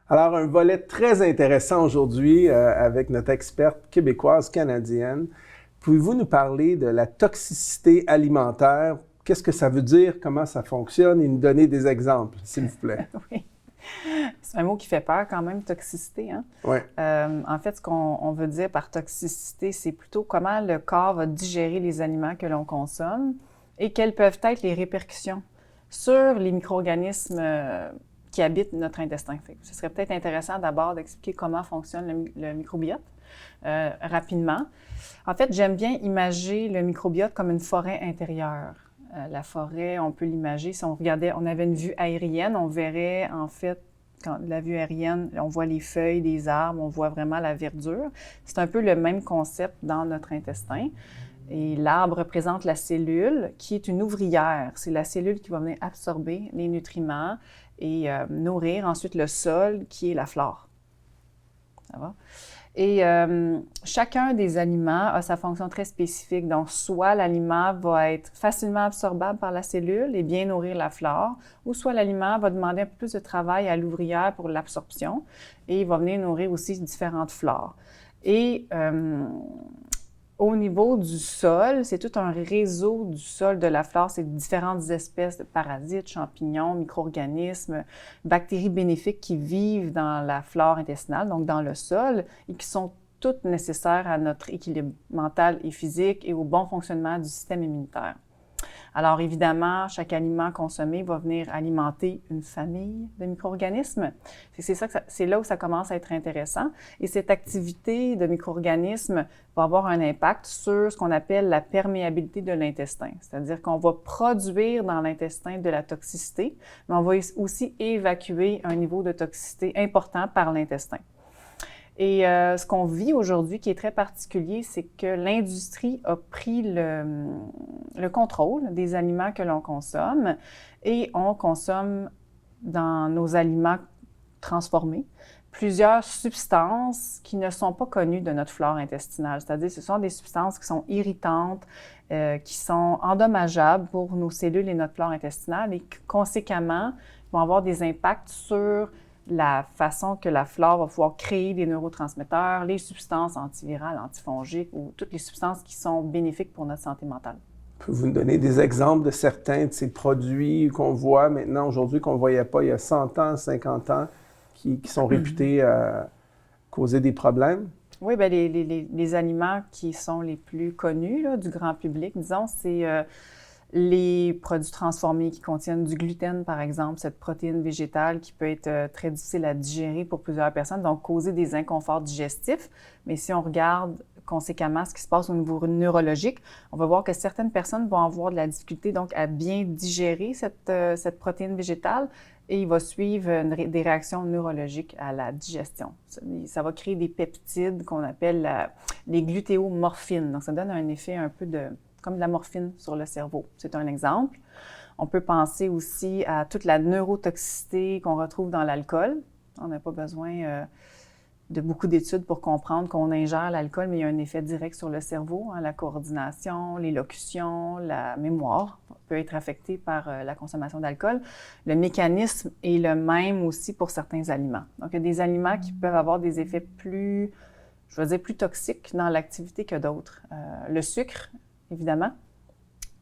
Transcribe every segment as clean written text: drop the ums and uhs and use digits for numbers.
Alors, un volet très intéressant aujourd'hui avec notre experte québécoise canadienne. Pouvez-vous nous parler de la toxicité alimentaire? Qu'est-ce que ça veut dire? Comment ça fonctionne? Et nous donner des exemples, s'il vous plaît. Oui. C'est un mot qui fait peur quand même, toxicité. Hein? Oui. En fait, ce qu'on veut dire par toxicité, c'est plutôt comment le corps va digérer les aliments que l'on consomme et quelles peuvent être les répercussions sur les micro-organismes qui habitent notre intestin. Ce serait peut-être intéressant d'abord d'expliquer comment fonctionne le microbiote rapidement. En fait, j'aime bien imager le microbiote comme une forêt intérieure. La forêt, on peut l'imager. Si on regardait, on avait une vue aérienne, on verrait en fait, quand la vue aérienne, on voit les feuilles des arbres, on voit vraiment la verdure. C'est un peu le même concept dans notre intestin. Et l'arbre représente la cellule qui est une ouvrière. C'est la cellule qui va venir absorber les nutriments et nourrir ensuite le sol qui est la flore. Ça va? Et chacun des aliments a sa fonction très spécifique. Donc, soit l'aliment va être facilement absorbable par la cellule et bien nourrir la flore, ou soit l'aliment va demander un peu plus de travail à l'ouvrière pour l'absorption et il va venir nourrir aussi différentes flores. Et au niveau du sol, c'est tout un réseau du sol de la flore. C'est différentes espèces de parasites, champignons, micro-organismes, bactéries bénéfiques qui vivent dans la flore intestinale, donc dans le sol, et qui sont toutes nécessaires à notre équilibre mental et physique et au bon fonctionnement du système immunitaire. Alors évidemment, chaque aliment consommé va venir alimenter une famille de micro-organismes. C'est là où ça commence à être intéressant. Et cette activité de micro-organismes va avoir un impact sur ce qu'on appelle la perméabilité de l'intestin. C'est-à-dire qu'on va produire dans l'intestin de la toxicité, mais on va aussi évacuer un niveau de toxicité important par l'intestin. Et ce qu'on vit aujourd'hui, qui est très particulier, c'est que l'industrie a pris le contrôle des aliments que l'on consomme et on consomme dans nos aliments transformés plusieurs substances qui ne sont pas connues de notre flore intestinale. C'est-à-dire ce sont des substances qui sont irritantes, qui sont endommageables pour nos cellules et notre flore intestinale et qui, conséquemment, vont avoir des impacts sur la façon que la flore va pouvoir créer des neurotransmetteurs, les substances antivirales, antifongiques ou toutes les substances qui sont bénéfiques pour notre santé mentale. Pouvez-vous nous donner des exemples de certains de ces produits qu'on voit maintenant, aujourd'hui, qu'on ne voyait pas il y a 100 ans, 50 ans, qui sont réputés causer des problèmes? Oui, bien, les aliments qui sont les plus connus là, du grand public, disons, c'est les produits transformés qui contiennent du gluten, par exemple, cette protéine végétale qui peut être très difficile à digérer pour plusieurs personnes, donc causer des inconforts digestifs. Mais si on regarde conséquemment ce qui se passe au niveau neurologique, on va voir que certaines personnes vont avoir de la difficulté donc à bien digérer cette protéine végétale et il va suivre des réactions neurologiques à la digestion. Ça va créer des peptides qu'on appelle les glutéomorphines. Donc, ça donne un effet un peu comme de la morphine sur le cerveau. C'est un exemple. On peut penser aussi à toute la neurotoxicité qu'on retrouve dans l'alcool. On n'a pas besoin de beaucoup d'études pour comprendre qu'on ingère l'alcool, mais il y a un effet direct sur le cerveau. Hein, la coordination, l'élocution, la mémoire peut être affectée par la consommation d'alcool. Le mécanisme est le même aussi pour certains aliments. Donc, il y a des aliments qui peuvent avoir des effets plus toxiques dans l'activité que d'autres. Le sucre, évidemment,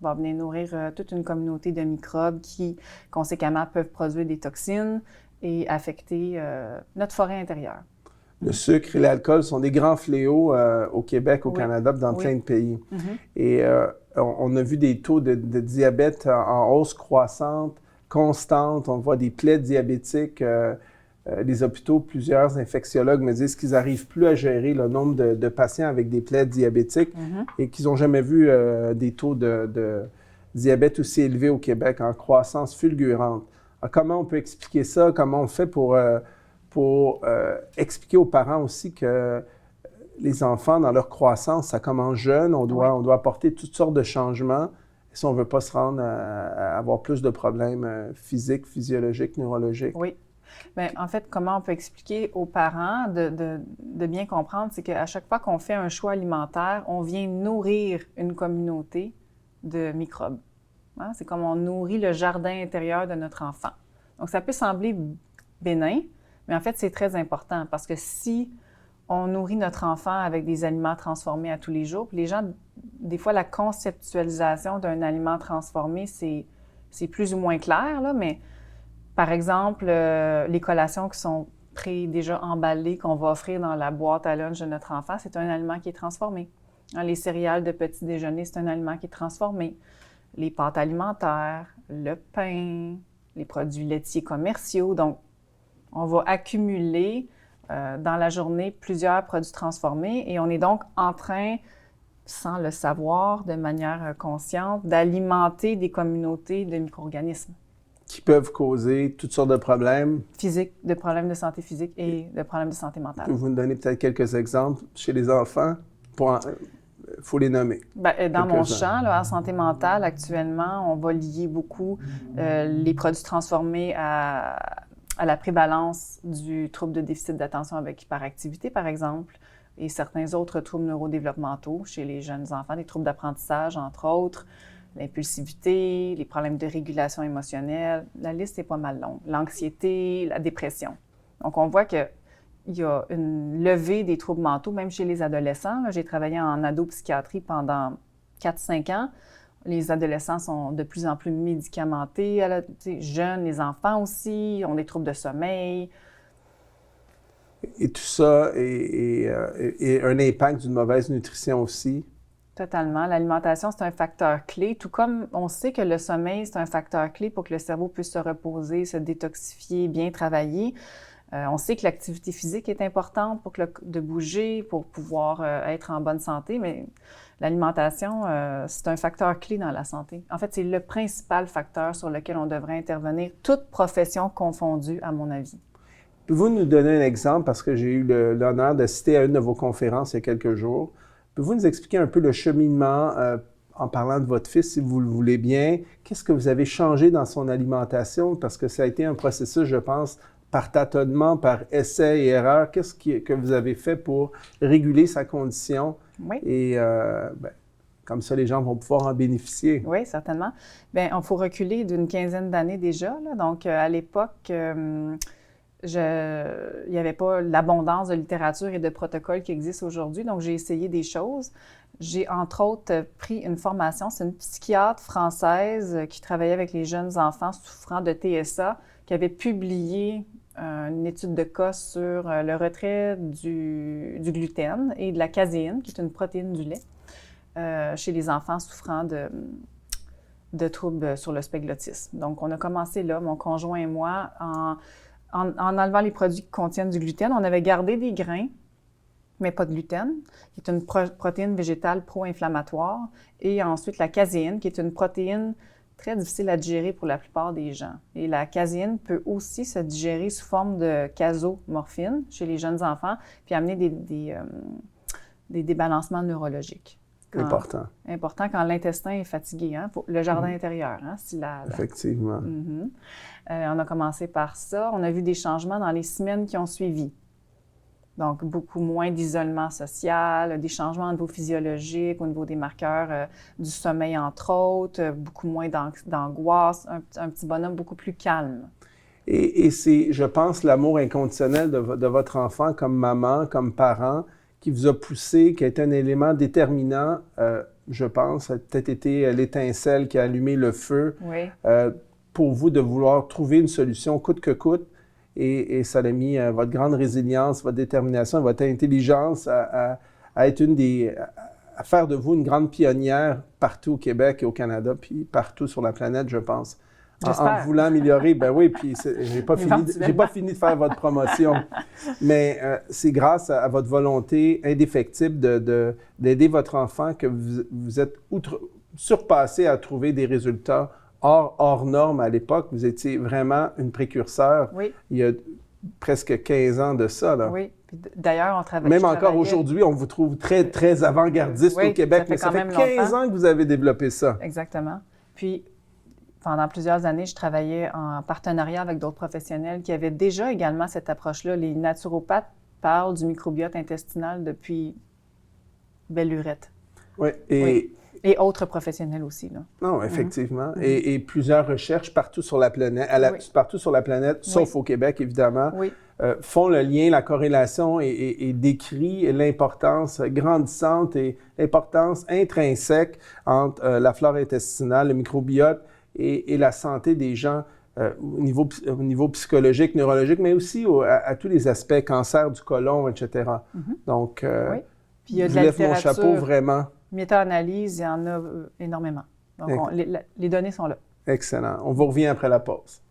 va venir nourrir toute une communauté de microbes qui, conséquemment, peuvent produire des toxines et affecter notre forêt intérieure. Le sucre et l'alcool sont des grands fléaux au Québec, au Canada, dans plein de pays. Et on a vu des taux de diabète en hausse croissante, constante. On voit des plaies diabétiques. Les hôpitaux, plusieurs infectiologues me disent qu'ils n'arrivent plus à gérer le nombre de patients avec des plaies diabétiques et qu'ils n'ont jamais vu des taux de diabète aussi élevés au Québec en croissance fulgurante. Alors, comment on peut expliquer ça? Comment on fait pour expliquer aux parents aussi que les enfants, dans leur croissance, ça commence jeune, on doit apporter toutes sortes de changements si on ne veut pas se rendre à avoir plus de problèmes physiques, physiologiques, neurologiques. Oui. Bien, en fait, comment on peut expliquer aux parents de bien comprendre, c'est qu'à chaque fois qu'on fait un choix alimentaire, on vient nourrir une communauté de microbes. Hein? C'est comme on nourrit le jardin intérieur de notre enfant. Donc, ça peut sembler bénin, Mais en fait, c'est très important parce que si on nourrit notre enfant avec des aliments transformés à tous les jours, puis les gens, des fois, la conceptualisation d'un aliment transformé, c'est plus ou moins clair, là, mais par exemple, les collations qui sont déjà emballées, qu'on va offrir dans la boîte à lunch de notre enfant, c'est un aliment qui est transformé. Les céréales de petit déjeuner, c'est un aliment qui est transformé. Les pâtes alimentaires, le pain, les produits laitiers commerciaux. Donc, on va accumuler dans la journée plusieurs produits transformés et on est donc en train, sans le savoir, de manière consciente, d'alimenter des communautés de micro-organismes. Qui peuvent causer toutes sortes de problèmes. Physiques, de problèmes de santé physique et de problèmes de santé mentale. Pouvez-vous nous donner peut-être quelques exemples chez les enfants? Il faut les nommer. Bien, dans mon champ, là, en santé mentale, actuellement, on va lier beaucoup les produits transformés à la prévalence du trouble de déficit d'attention avec hyperactivité, par exemple, et certains autres troubles neurodéveloppementaux chez les jeunes enfants, des troubles d'apprentissage, entre autres, l'impulsivité, les problèmes de régulation émotionnelle. La liste est pas mal longue. L'anxiété, la dépression. Donc, on voit qu'il y a une levée des troubles mentaux, même chez les adolescents. J'ai travaillé en adopsychiatrie pendant 4-5 ans. Les adolescents sont de plus en plus médicamentés. Jeunes, les enfants aussi, ont des troubles de sommeil. Et tout ça est un impact d'une mauvaise nutrition aussi. Totalement. L'alimentation, c'est un facteur clé, tout comme on sait que le sommeil, c'est un facteur clé pour que le cerveau puisse se reposer, se détoxifier, bien travailler. On sait que l'activité physique est importante pour de bouger, pour pouvoir être en bonne santé, mais l'alimentation, c'est un facteur clé dans la santé. En fait, c'est le principal facteur sur lequel on devrait intervenir, toute profession confondue, à mon avis. Pouvez-vous nous donner un exemple, parce que j'ai eu l'honneur d'assister à une de vos conférences il y a quelques jours. Pouvez-vous nous expliquer un peu le cheminement en parlant de votre fils, si vous le voulez bien? Qu'est-ce que vous avez changé dans son alimentation? Parce que ça a été un processus, je pense, par tâtonnement, par essai et erreur. Qu'est-ce que vous avez fait pour réguler sa condition? Oui. Et comme ça, les gens vont pouvoir en bénéficier. Oui, certainement. Bien, il faut reculer d'une quinzaine d'années déjà, là. Donc, à l'époque, il n'y avait pas l'abondance de littérature et de protocoles qui existent aujourd'hui, donc j'ai essayé des choses. J'ai, entre autres, pris une formation. C'est une psychiatre française qui travaillait avec les jeunes enfants souffrant de TSA, qui avait publié une étude de cas sur le retrait du gluten et de la caséine, qui est une protéine du lait, chez les enfants souffrant de troubles sur le spectre de l'autisme. Donc, on a commencé là, mon conjoint et moi, en enlevant les produits qui contiennent du gluten. On avait gardé des grains, mais pas de gluten, qui est une protéine végétale pro-inflammatoire. Et ensuite, la caséine, qui est une protéine très difficile à digérer pour la plupart des gens. Et la caséine peut aussi se digérer sous forme de casomorphine chez les jeunes enfants, puis amener des débalancements neurologiques. Important. Important quand l'intestin est fatigué, hein? Le jardin intérieur, hein? Effectivement. On a commencé par ça. On a vu des changements dans les semaines qui ont suivi. Donc, beaucoup moins d'isolement social, des changements au niveau physiologique, au niveau des marqueurs du sommeil, entre autres, beaucoup moins d'angoisse, un petit bonhomme beaucoup plus calme. Et c'est, je pense, l'amour inconditionnel de votre enfant comme maman, comme parent, qui vous a poussé, qui a été un élément déterminant, je pense, ça a peut-être été l'étincelle qui a allumé le feu, oui. Pour vous de vouloir trouver une solution coûte que coûte. Et ça a mis votre grande résilience, votre détermination, votre intelligence à être à faire de vous une grande pionnière partout au Québec et au Canada, puis partout sur la planète, je pense. En voulant améliorer, ben oui, puis j'ai pas fini de faire votre promotion. Mais c'est grâce à votre volonté indéfectible d'aider votre enfant que vous êtes surpassé à trouver des résultats hors normes à l'époque. Vous étiez vraiment une précurseur. Oui. Il y a presque 15 ans de ça, là. Oui. D'ailleurs, on travaille. Même encore aujourd'hui, on vous trouve très, très avant-gardiste au Québec, mais ça fait 15 ans que vous avez développé ça. Exactement. Puis, pendant plusieurs années, je travaillais en partenariat avec d'autres professionnels qui avaient déjà également cette approche-là. Les naturopathes parlent du microbiote intestinal depuis belle lurette. Oui. Et autres professionnels aussi, là. Non, effectivement. Et plusieurs recherches partout sur la planète, sauf au Québec, évidemment. Oui. font le lien, la corrélation et décrit l'importance grandissante et l'importance intrinsèque entre la flore intestinale, le microbiote et la santé des gens au niveau psychologique, neurologique, mais aussi à tous les aspects, cancer du côlon, etc. Donc, oui. Puis il y a de je la lève mon littérature, chapeau vraiment. Méta-analyse, il y en a énormément. Donc, les données sont là. Excellent. On vous revient après la pause.